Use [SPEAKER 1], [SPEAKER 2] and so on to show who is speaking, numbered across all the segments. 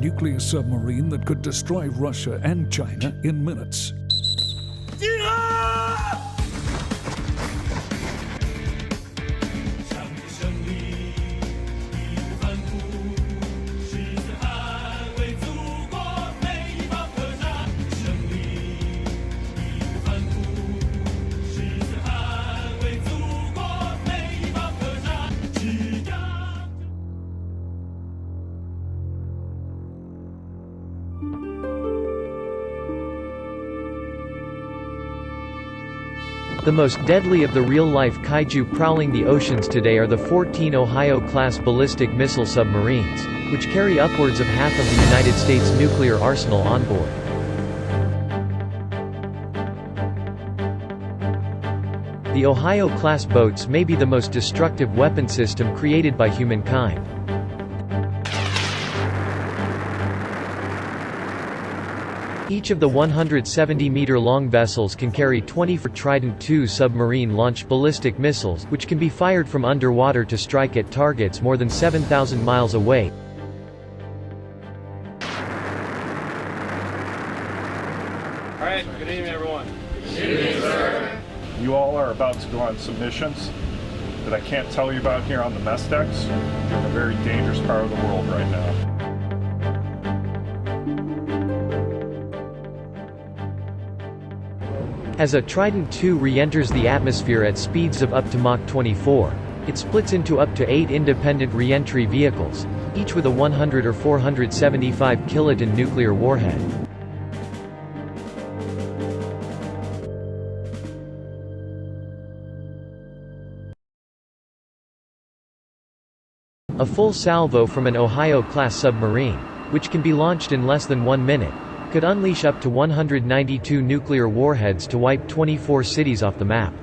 [SPEAKER 1] nuclear submarine that could destroy Russia and China in minutes.
[SPEAKER 2] The most deadly of the real-life kaiju prowling the oceans today are the 14 Ohio-class ballistic missile submarines, which carry upwards of half of the United States nuclear arsenal on board. The Ohio-class boats may be the most destructive weapon system created by humankind. Each of the 170-meter-long vessels can carry 24 Trident II submarine-launched ballistic missiles, which can be fired from underwater to strike at targets more than 7,000 miles away.
[SPEAKER 3] All right, good evening, everyone.
[SPEAKER 4] Good evening, sir.
[SPEAKER 5] You all are about to go on some missions that I can't tell you about here on the mess decks. You're in a very dangerous part of the world right now.
[SPEAKER 2] As a Trident II re-enters the atmosphere at speeds of up to Mach 24, it splits into up to 8 independent re-entry vehicles, each with a 100 or 475 kiloton nuclear warhead. A full salvo from an Ohio-class submarine, which can be launched in less than 1 minute, could unleash up to 192 nuclear warheads to wipe 24 cities off the map.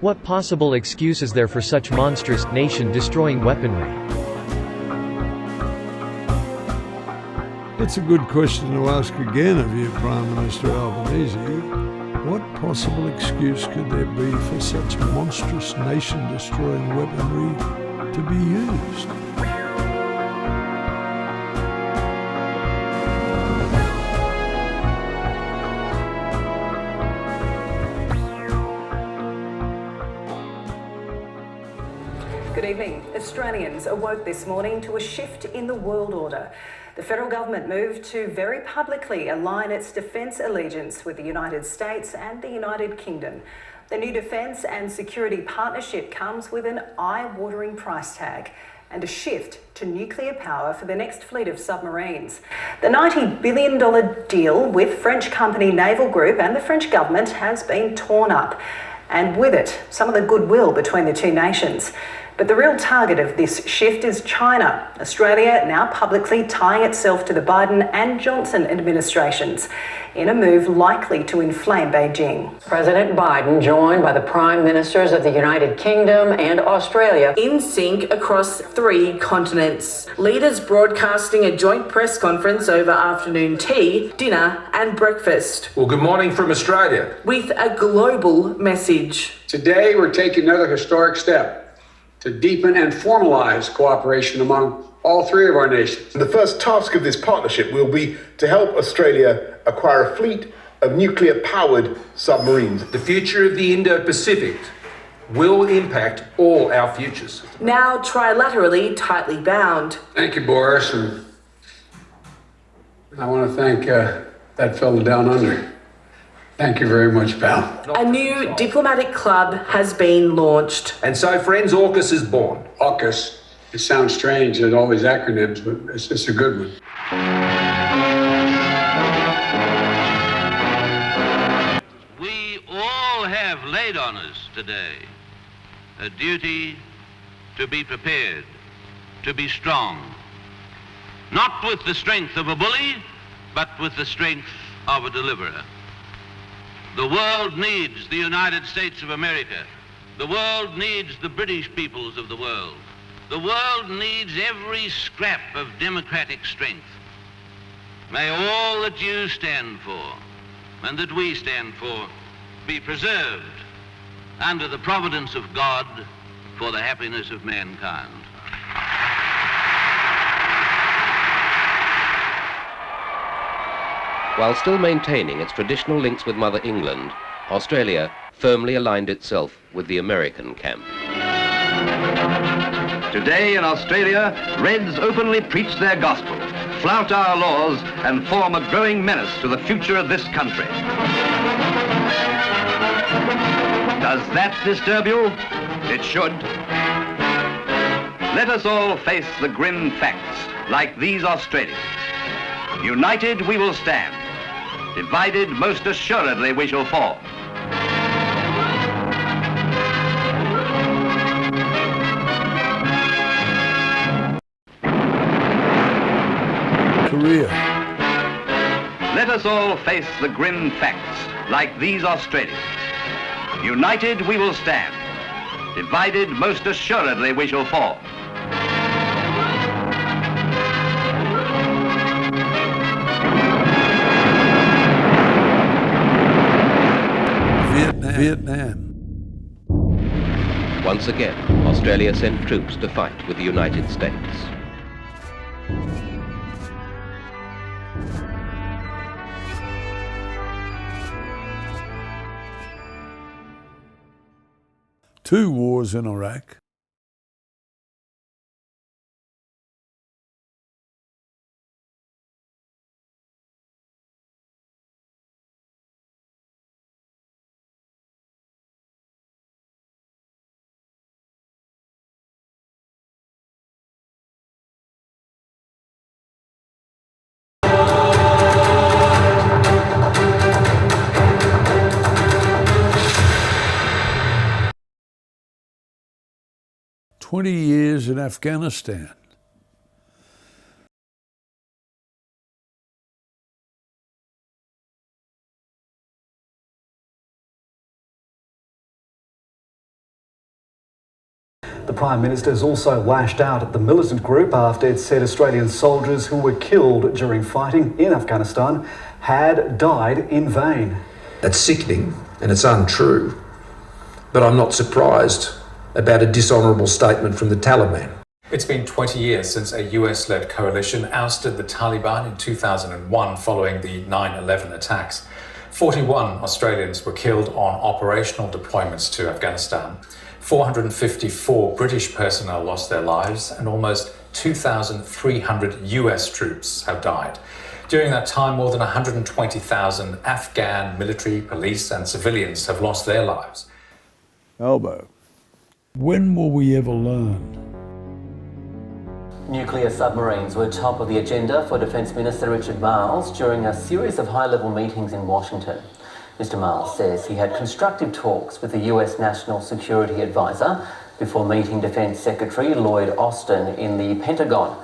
[SPEAKER 2] What possible excuse is there for such monstrous, nation-destroying weaponry?
[SPEAKER 4] That's a good question to ask again of you, Prime Minister Albanese. What possible excuse could there be for such monstrous, nation-destroying weaponry to be used?
[SPEAKER 6] Good evening. Australians awoke this morning to a shift in the world order. The federal government moved to very publicly align its defence allegiance with the United States and the United Kingdom. The new defence and security partnership comes with an eye-watering price tag and a shift to nuclear power for the next fleet of submarines. The $90 billion deal with French company Naval Group and the French government has been torn up, and with it, some of the goodwill between the two nations. But the real target of this shift is China. Australia now publicly tying itself to the Biden and Johnson administrations in a move likely to inflame Beijing.
[SPEAKER 7] President Biden, joined by the Prime Ministers of the United Kingdom and Australia,
[SPEAKER 8] in sync across 3 continents. Leaders broadcasting a joint press conference over afternoon tea, dinner and breakfast.
[SPEAKER 9] Well, good morning from Australia.
[SPEAKER 8] With a global message.
[SPEAKER 10] Today, we're taking another historic step to deepen and formalize cooperation among all 3 of our nations.
[SPEAKER 11] The first task of this partnership will be to help Australia acquire a fleet of nuclear-powered submarines.
[SPEAKER 9] The future of the Indo-Pacific will impact all our futures.
[SPEAKER 8] Now trilaterally tightly bound.
[SPEAKER 10] Thank you, Boris, and I want to thank that fellow down under. Thank you very much, pal.
[SPEAKER 8] A new diplomatic club has been launched.
[SPEAKER 9] And so, friends, AUKUS is born.
[SPEAKER 10] AUKUS. It sounds strange at all these acronyms, but it's a good one.
[SPEAKER 12] We all have laid on us today a duty to be prepared, to be strong, not with the strength of a bully, but with the strength of a deliverer. The world needs the United States of America. The world needs the British peoples of the world. The world needs every scrap of democratic strength. May all that you stand for and that we stand for be preserved under the providence of God for the happiness of mankind.
[SPEAKER 13] While still maintaining its traditional links with Mother England, Australia firmly aligned itself with the American camp.
[SPEAKER 14] Today in Australia, Reds openly preach their gospel, flout our laws, and form a growing menace to the future of this country. Does that disturb you? It should. Let us all face the grim facts like these Australians. United we will stand. Divided, most assuredly we shall fall.
[SPEAKER 4] Korea.
[SPEAKER 14] Let us all face the grim facts like these Australians. United we will stand. Divided, most assuredly we shall fall.
[SPEAKER 4] Vietnam.
[SPEAKER 13] Once again, Australia sent troops to fight with the United States.
[SPEAKER 1] Two wars in Iraq. "20 years in Afghanistan."
[SPEAKER 15] The Prime Minister has also lashed out at the militant group after it said Australian soldiers who were killed during fighting in Afghanistan had died in vain.
[SPEAKER 9] That's sickening and it's untrue, but I'm not surprised about a dishonourable statement from the Taliban.
[SPEAKER 16] It's been 20 years since a US-led coalition ousted the Taliban in 2001 following the 9/11 attacks. 41 Australians were killed on operational deployments to Afghanistan. 454 British personnel lost their lives and almost 2,300 US troops have died. During that time, more than 120,000 Afghan military, police and civilians have lost their lives.
[SPEAKER 1] Albo, when will we ever learn?
[SPEAKER 17] Nuclear submarines were top of the agenda for Defence Minister Richard Marles during a series of high-level meetings in Washington. Mr. Marles says he had constructive talks with the US National Security Advisor before meeting Defence Secretary Lloyd Austin in the Pentagon.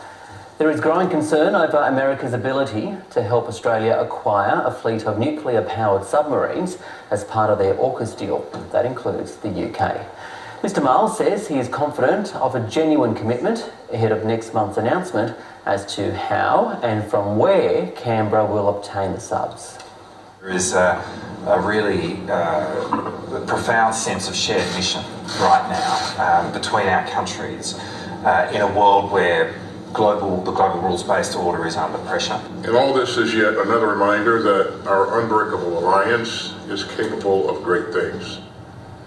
[SPEAKER 17] There is growing concern over America's ability to help Australia acquire a fleet of nuclear-powered submarines as part of their AUKUS deal. That includes the UK. Mr. Marles says he is confident of a genuine commitment ahead of next month's announcement as to how and from where Canberra will obtain the subs.
[SPEAKER 18] There is a really profound sense of shared mission right now between our countries in a world where the global rules-based order is under pressure.
[SPEAKER 11] And all this is yet another reminder that our unbreakable alliance is capable of great things.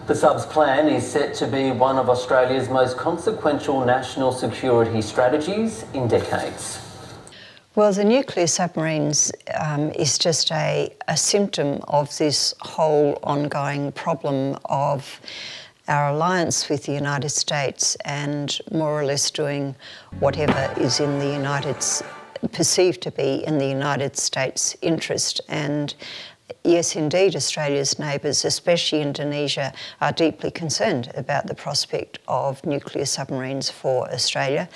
[SPEAKER 17] The subs plan is set to be one of Australia's most consequential national security strategies in decades.
[SPEAKER 19] Well, the nuclear submarines is just a symptom of this whole ongoing problem of our alliance with the United States and more or less doing whatever is in the perceived to be in the United States' interest. And yes, indeed, Australia's neighbours, especially Indonesia, are deeply concerned about the prospect of nuclear submarines for Australia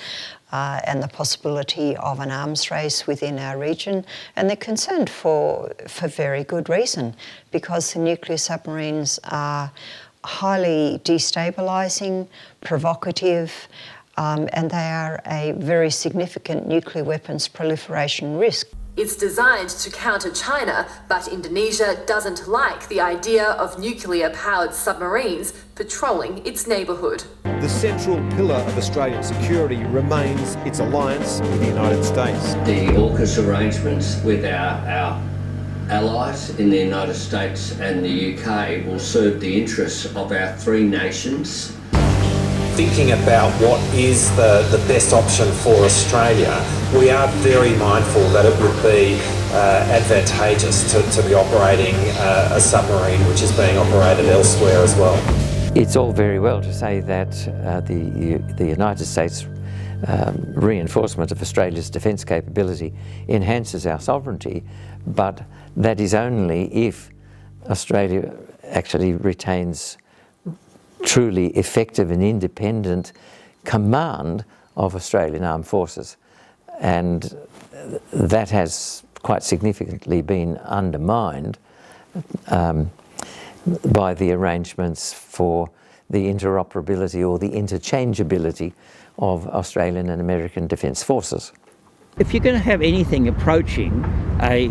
[SPEAKER 19] and the possibility of an arms race within our region. And they're concerned for very good reason, because the nuclear submarines are highly destabilising, provocative, and they are a very significant nuclear weapons proliferation risk.
[SPEAKER 20] It's designed to counter China, but Indonesia doesn't like the idea of nuclear-powered submarines patrolling its neighbourhood.
[SPEAKER 21] The central pillar of Australian security remains its alliance with the United States.
[SPEAKER 22] The AUKUS arrangements with our allies in the United States and the UK will serve the interests of our three nations.
[SPEAKER 18] Thinking about what is the best option for Australia, we are very mindful that it would be advantageous to be operating a submarine which is being operated elsewhere as well.
[SPEAKER 23] It's all very well to say that the United States reinforcement of Australia's defence capability enhances our sovereignty, but that is only if Australia actually retains truly effective and independent command of Australian armed forces. And that has quite significantly been undermined by the arrangements for the interoperability or the interchangeability of Australian and American defence forces.
[SPEAKER 24] If you're going to have anything approaching a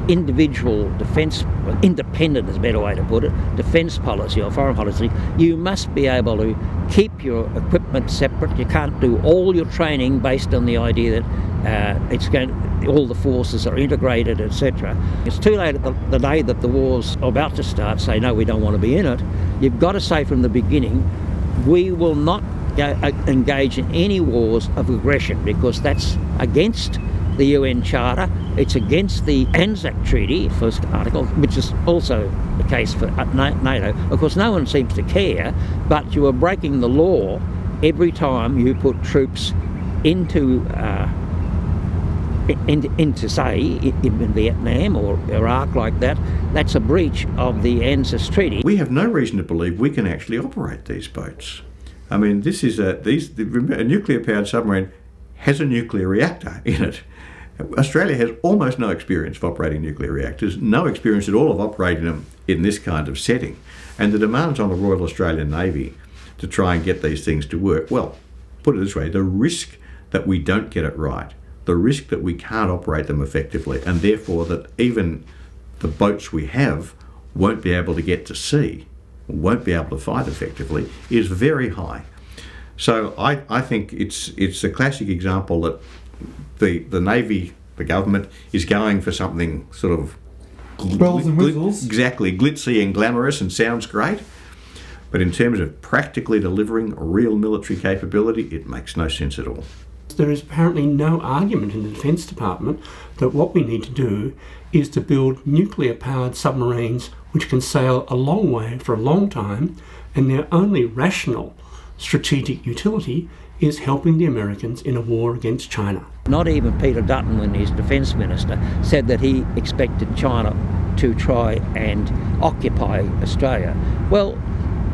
[SPEAKER 24] individual defence, independent is a better way to put it, defence policy or foreign policy, you must be able to keep your equipment separate. You can't do all your training based on the idea that all the forces are integrated, etc. It's too late at the day that the war's about to start, say, no, we don't want to be in it. You've got to say from the beginning, we will not engage in any wars of aggression, because that's against the UN Charter, it's against the ANZAC Treaty, first article, which is also the case for NATO. Of course, no one seems to care, but you are breaking the law every time you put troops into say, in Vietnam or Iraq like that. That's a breach of the ANZUS Treaty.
[SPEAKER 25] We have no reason to believe we can actually operate these boats. I mean, this is a nuclear-powered submarine has a nuclear reactor in it. Australia has almost no experience of operating nuclear reactors, no experience at all of operating them in this kind of setting. And the demands on the Royal Australian Navy to try and get these things to work, well, put it this way, the risk that we don't get it right, the risk that we can't operate them effectively, and therefore that even the boats we have won't be able to get to sea, won't be able to fight effectively, is very high. So I think it's a classic example that the Navy, the government, is going for something sort of
[SPEAKER 26] bells and whistles.
[SPEAKER 25] Exactly, glitzy and glamorous and sounds great. But in terms of practically delivering real military capability, it makes no sense at all.
[SPEAKER 26] There is apparently no argument in the Defence Department that what we need to do is to build nuclear-powered submarines which can sail a long way for a long time, and their only rational strategic utility is helping the Americans in a war against China.
[SPEAKER 24] Not even Peter Dutton, when he's Defence Minister, said that he expected China to try and occupy Australia. Well,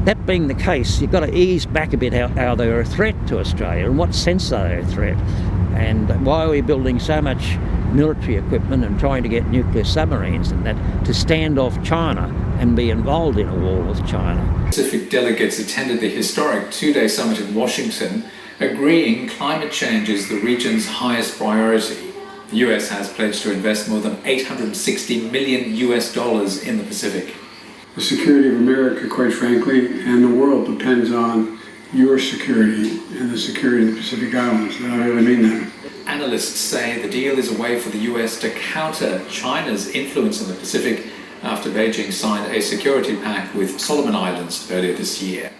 [SPEAKER 24] that being the case, you've got to ease back a bit how they're a threat to Australia, in what sense are they a threat, and why are we building so much military equipment and trying to get nuclear submarines and that to stand off China and be involved in a war with China.
[SPEAKER 16] Pacific delegates attended the historic two-day summit in Washington, agreeing climate change is the region's highest priority. The US has pledged to invest more than $860 million in the Pacific.
[SPEAKER 10] The security of America, quite frankly, and the world depends on your security and the security of the Pacific Islands, and I really mean that.
[SPEAKER 16] Analysts say the deal is a way for the US to counter China's influence in the Pacific after Beijing signed a security pact with Solomon Islands earlier this year.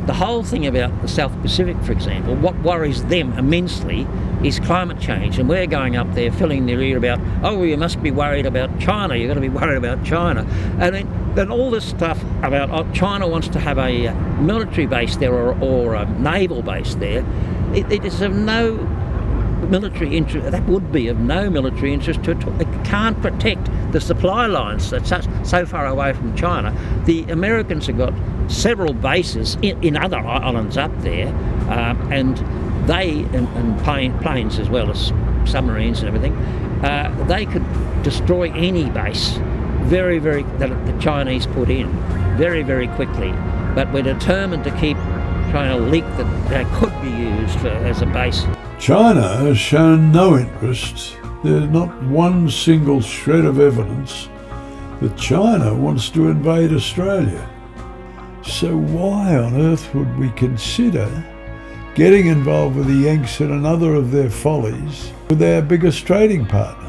[SPEAKER 24] The whole thing about the South Pacific, for example, what worries them immensely is climate change, and we're going up there filling their ear about, oh, you must be worried about China, you've got to be worried about China. And then all this stuff about China wants to have a military base there or a naval base there, it is of no military interest. That would be of no military interest to it. It can't protect the supply lines that's so far away from China. The Americans have got several bases in other islands up there, and they, and planes as well as submarines and everything, they could destroy any base that the Chinese put in very, very quickly. But we're determined to keep trying to leak that could be used as a base.
[SPEAKER 4] China has shown no interest. There's not one single shred of evidence that China wants to invade Australia. So why on earth would we consider getting involved with the Yanks in another of their follies with our biggest trading partner?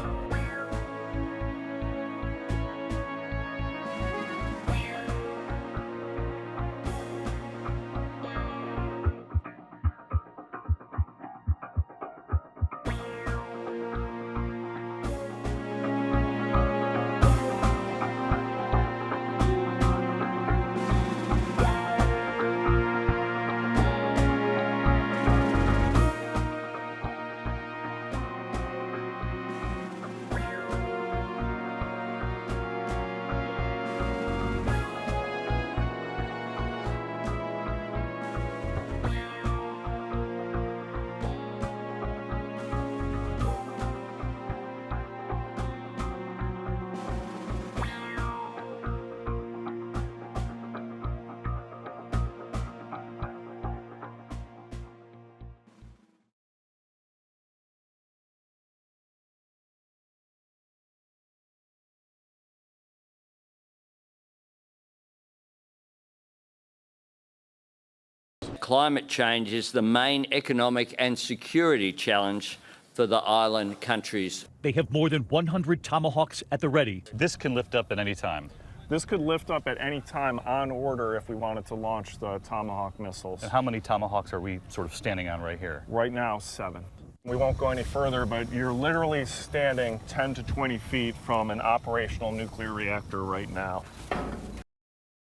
[SPEAKER 2] Climate change is the main economic and security challenge for the island countries.
[SPEAKER 3] They have more than 100 Tomahawks at the ready.
[SPEAKER 5] This can lift up at any time. This could lift up at any time on order if we wanted to launch the Tomahawk missiles.
[SPEAKER 3] And how many Tomahawks are we sort of standing on right here?
[SPEAKER 5] Right now, 7. We won't go any further, but you're literally standing 10 to 20 feet from an operational nuclear reactor right now.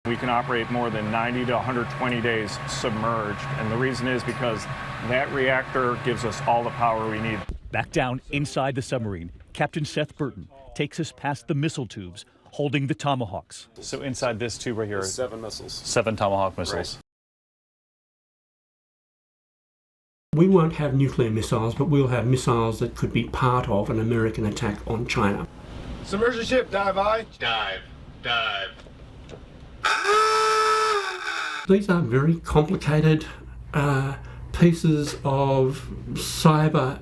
[SPEAKER 5] We can operate more than 90 to 120 days submerged, and the reason is because that reactor gives us all the power we need.
[SPEAKER 3] Back down inside the submarine, Captain Seth Burton takes us past the missile tubes holding the Tomahawks.
[SPEAKER 5] So inside this tube right here, 7 missiles.
[SPEAKER 3] 7 Tomahawk missiles.
[SPEAKER 26] Right. We won't have nuclear missiles, but we'll have missiles that could be part of an American attack on China.
[SPEAKER 5] Submersion ship, dive I. Dive, dive.
[SPEAKER 26] These are very complicated pieces of cyber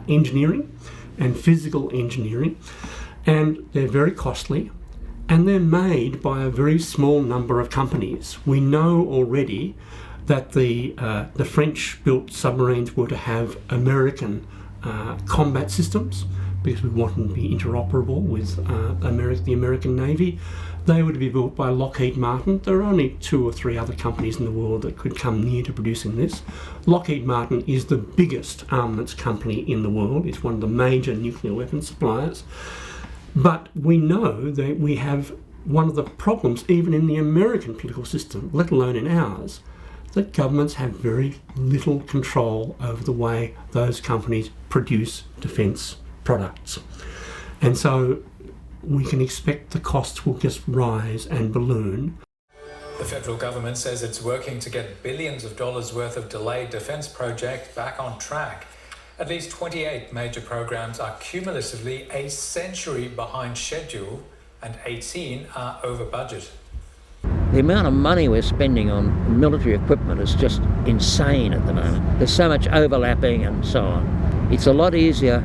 [SPEAKER 26] engineering and physical engineering, and they're very costly, and they're made by a very small number of companies. We know already that the French-built submarines were to have American combat systems because we want them to be interoperable with the American Navy. They were to be built by Lockheed Martin. There are only 2 or 3 other companies in the world that could come near to producing this. Lockheed Martin is the biggest armaments company in the world. It's one of the major nuclear weapons suppliers. But we know that we have one of the problems, even in the American political system, let alone in ours, that governments have very little control over the way those companies produce defence products. And so we can expect the costs will just rise and balloon.
[SPEAKER 16] The federal government says it's working to get billions of dollars worth of delayed defence projects back on track. At least 28 major programs are cumulatively a century behind schedule and 18 are over budget.
[SPEAKER 24] The amount of money we're spending on military equipment is just insane at the moment. There's so much overlapping and so on. It's a lot easier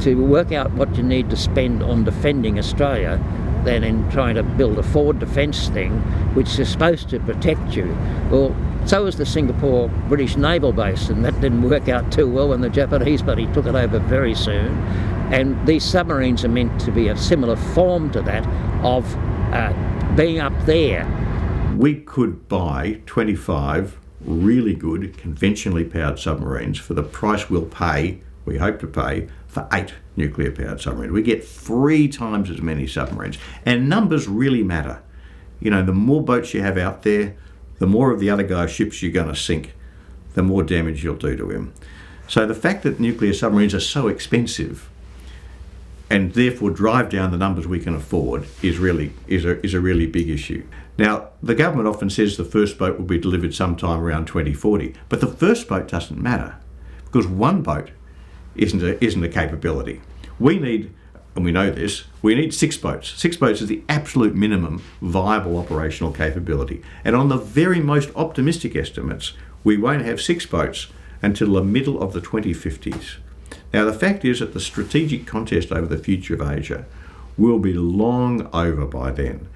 [SPEAKER 24] to work out what you need to spend on defending Australia than in trying to build a forward defence thing which is supposed to protect you. Well, so was the Singapore British Naval Base, and that didn't work out too well when the Japanese bloody took it over very soon. And these submarines are meant to be a similar form to that of being up there.
[SPEAKER 25] We could buy 25 really good conventionally powered submarines for the price we'll pay, we hope to pay, for 8 nuclear powered submarines. We get 3 times as many submarines. And numbers really matter. You know, the more boats you have out there, the more of the other guy's ships you're going to sink, the more damage you'll do to him. So the fact that nuclear submarines are so expensive and therefore drive down the numbers we can afford is a really big issue. Now, the government often says the first boat will be delivered sometime around 2040, but the first boat doesn't matter because one boat isn't a capability. We need, and we know this, we need 6 boats. 6 boats is the absolute minimum viable operational capability. And on the very most optimistic estimates, We won't have 6 boats until the middle of the 2050s. Now, the fact is that the strategic contest over the future of Asia will be long over by then,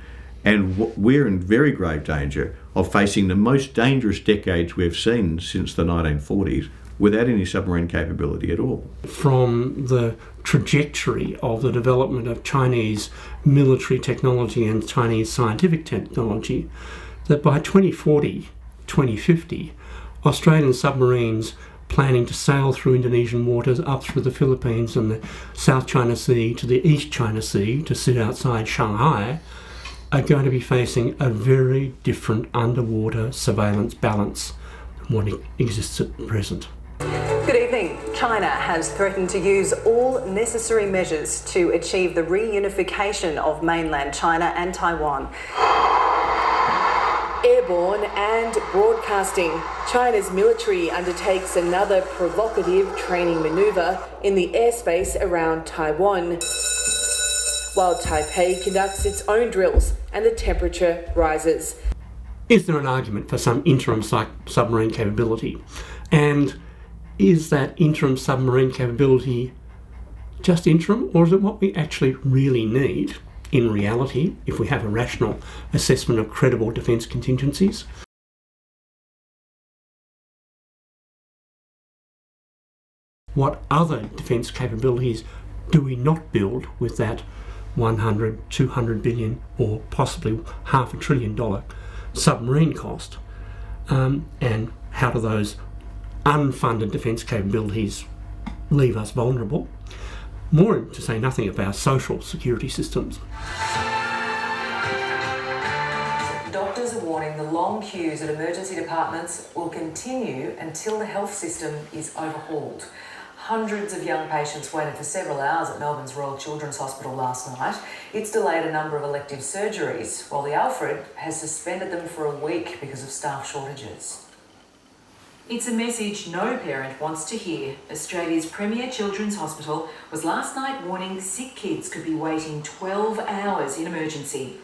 [SPEAKER 25] and we're in very grave danger of facing the most dangerous decades we've seen since the 1940s without any submarine capability at all.
[SPEAKER 26] From the trajectory of the development of Chinese military technology and Chinese scientific technology, that by 2040, 2050, Australian submarines planning to sail through Indonesian waters up through the Philippines and the South China Sea to the East China Sea to sit outside Shanghai are going to be facing a very different underwater surveillance balance than what exists at present.
[SPEAKER 6] Good evening. China has threatened to use all necessary measures to achieve the reunification of mainland China and Taiwan. Airborne and broadcasting, China's military undertakes another provocative training manoeuvre in the airspace around Taiwan, while Taipei conducts its own drills and the temperature rises.
[SPEAKER 26] Is there an argument for some interim submarine capability? And is that interim submarine capability just interim, or is it what we actually really need in reality if we have a rational assessment of credible defence contingencies? What other defence capabilities do we not build with that 100, 200 billion or possibly $500 billion submarine cost? And how do those unfunded defence capabilities leave us vulnerable? More to say nothing of our social security systems.
[SPEAKER 6] Doctors are warning the long queues at emergency departments will continue until the health system is overhauled. Hundreds of young patients waited for several hours at Melbourne's Royal Children's Hospital last night. It's delayed a number of elective surgeries, while the Alfred has suspended them for a week because of staff shortages. It's a message no parent wants to hear. Australia's premier children's hospital was last night warning sick kids could be waiting 12 hours in emergency.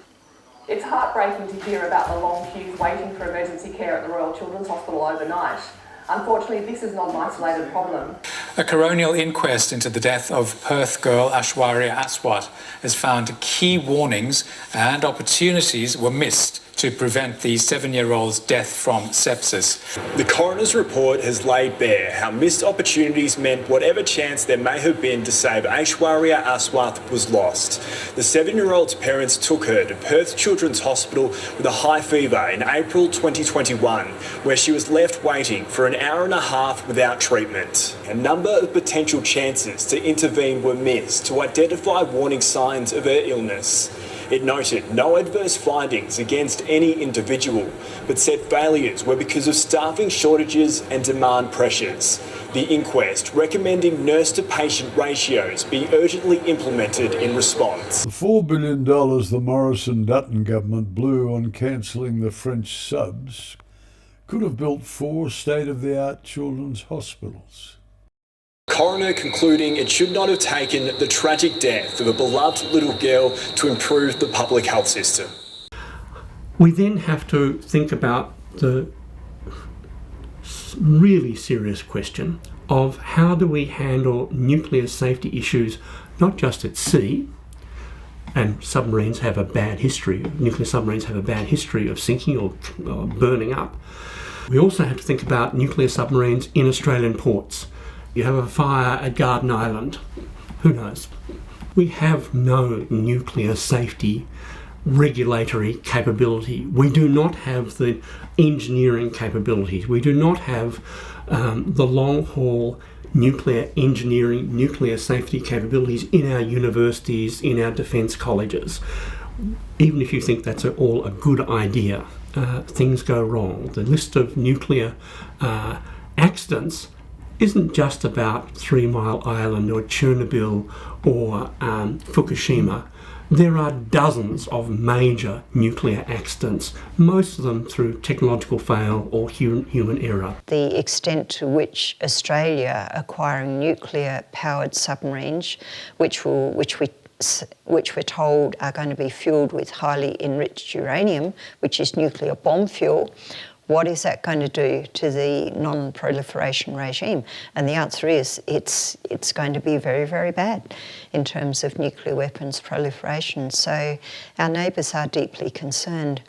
[SPEAKER 7] It's heartbreaking to hear about the long queues waiting for emergency care at the Royal Children's Hospital overnight. Unfortunately, this is not an isolated problem.
[SPEAKER 16] A coronial inquest into the death of Perth girl Aishwarya Aswat has found key warnings and opportunities were missed to prevent the 7-year-old's death from sepsis.
[SPEAKER 8] The coroner's report has laid bare how missed opportunities meant whatever chance there may have been to save Aishwarya Aswat was lost. The 7-year-old's parents took her to Perth Children's Hospital with a high fever in April 2021, where she was left waiting for an hour and a half without treatment. A number of potential chances to intervene were missed to identify warning signs of her illness. It noted no adverse findings against any individual, but said failures were because of staffing shortages and demand pressures. The inquest recommending nurse-to-patient ratios be urgently implemented in response.
[SPEAKER 4] The $4 billion the Morrison-Dutton government blew on cancelling the French subs could have built 4 state-of-the-art children's hospitals.
[SPEAKER 8] Coroner concluding it should not have taken the tragic death of a beloved little girl to improve the public health system.
[SPEAKER 26] We then have to think about the really serious question of how do we handle nuclear safety issues, not just at sea, and submarines have a bad history, nuclear submarines have a bad history of sinking or burning up. We also have to think about nuclear submarines in Australian ports. You have a fire at Garden Island, who knows? We have no nuclear safety regulatory capability. We do not have the engineering capabilities. We do not have the long-haul nuclear engineering, nuclear safety capabilities in our universities, in our defence colleges. Even if you think that's all a good idea, things go wrong. The list of nuclear accidents isn't just about 3 Mile Island or Chernobyl or Fukushima. There are dozens of major nuclear accidents, most of them through technological fail or human error.
[SPEAKER 19] The extent to which Australia acquiring nuclear-powered submarines, which we're told are going to be fueled with highly enriched uranium, which is nuclear bomb fuel, What is that going to do to the non-proliferation regime? And the answer is it's going to be very, very bad in terms of nuclear weapons proliferation. So our neighbours are deeply concerned.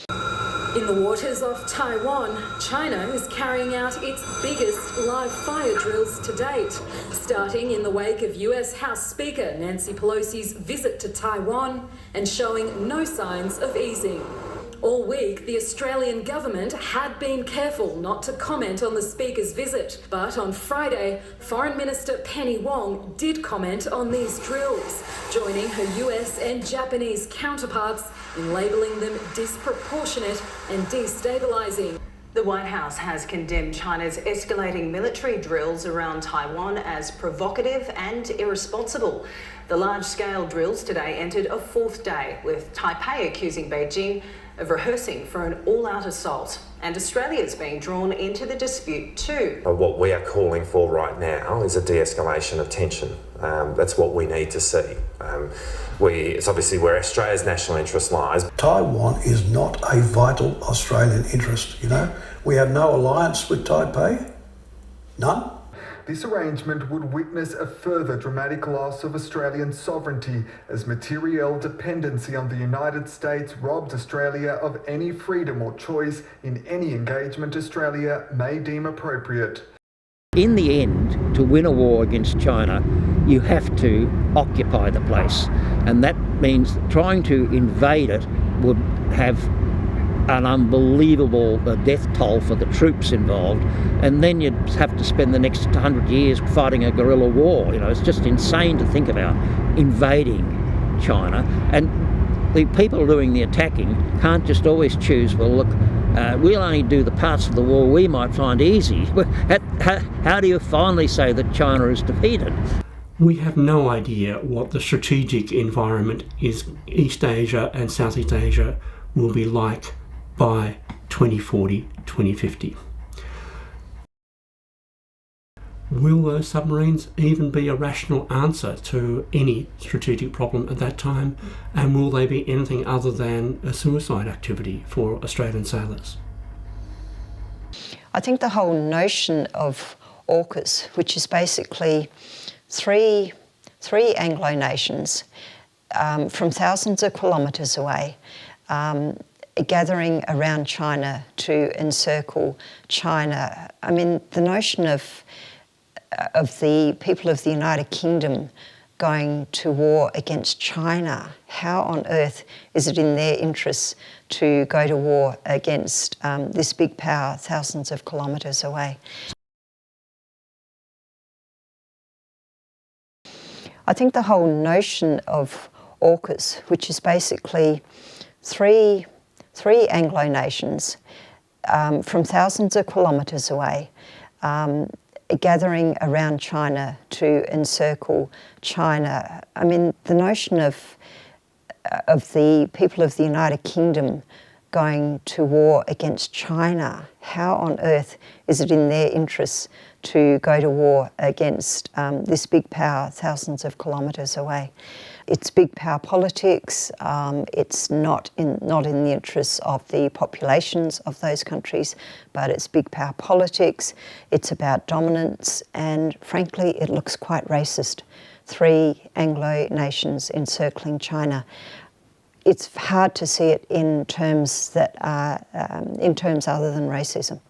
[SPEAKER 1] In the waters off Taiwan, China is carrying out its biggest live fire drills to date, starting in the wake of US House Speaker Nancy Pelosi's visit to Taiwan and showing no signs of easing. All week, the Australian government had been careful not to comment on the Speaker's visit, but on Friday, Foreign Minister Penny Wong did comment on these drills, joining her US and Japanese counterparts in labelling them disproportionate and destabilising.
[SPEAKER 6] The White House has condemned China's escalating military drills around Taiwan as provocative and irresponsible. The large-scale drills today entered a fourth day, with Taipei accusing Beijing of rehearsing for an all-out assault. And Australia's being drawn into the dispute too.
[SPEAKER 18] What we are calling for right now is a de-escalation of tension. That's what we need to see. It's obviously where Australia's national interest lies.
[SPEAKER 9] Taiwan is not a vital Australian interest, you know. We have no alliance with Taipei, none.
[SPEAKER 12] This arrangement would witness a further dramatic loss of Australian sovereignty as material dependency on the United States robbed Australia of any freedom or choice in any engagement Australia may deem appropriate.
[SPEAKER 24] In the end, to win a war against China, you have to occupy the place. And that means trying to invade it would have an unbelievable death toll for the troops involved, and then you'd have to spend the next 100 years fighting a guerrilla war. You know, it's just insane to think about invading China, and the people doing the attacking can't just always choose, well look, we'll only do the parts of the war we might find easy. How do you finally say that China is defeated?
[SPEAKER 26] We have no idea what the strategic environment is East Asia and Southeast Asia will be like by 2040, 2050. Will those submarines even be a rational answer to any strategic problem at that time? And will they be anything other than a suicide activity for Australian sailors?
[SPEAKER 19] I think the whole notion of AUKUS, which is basically three Anglo nations from thousands of kilometres away, gathering around China to encircle China. I mean, the notion of the people of the United Kingdom going to war against China, how on earth is it in their interests to go to war against this big power thousands of kilometres away? I think the whole notion of AUKUS, which is basically three Anglo nations from thousands of kilometres away, gathering around China to encircle China. I mean, the notion of the people of the United Kingdom going to war against China, how on earth is it in their interests to go to war against this big power thousands of kilometres away? It's big power politics. It's not in the interests of the populations of those countries, but it's big power politics. It's about dominance, and frankly, it looks quite racist. Three Anglo nations encircling China. It's hard to see it in terms that in terms other than racism.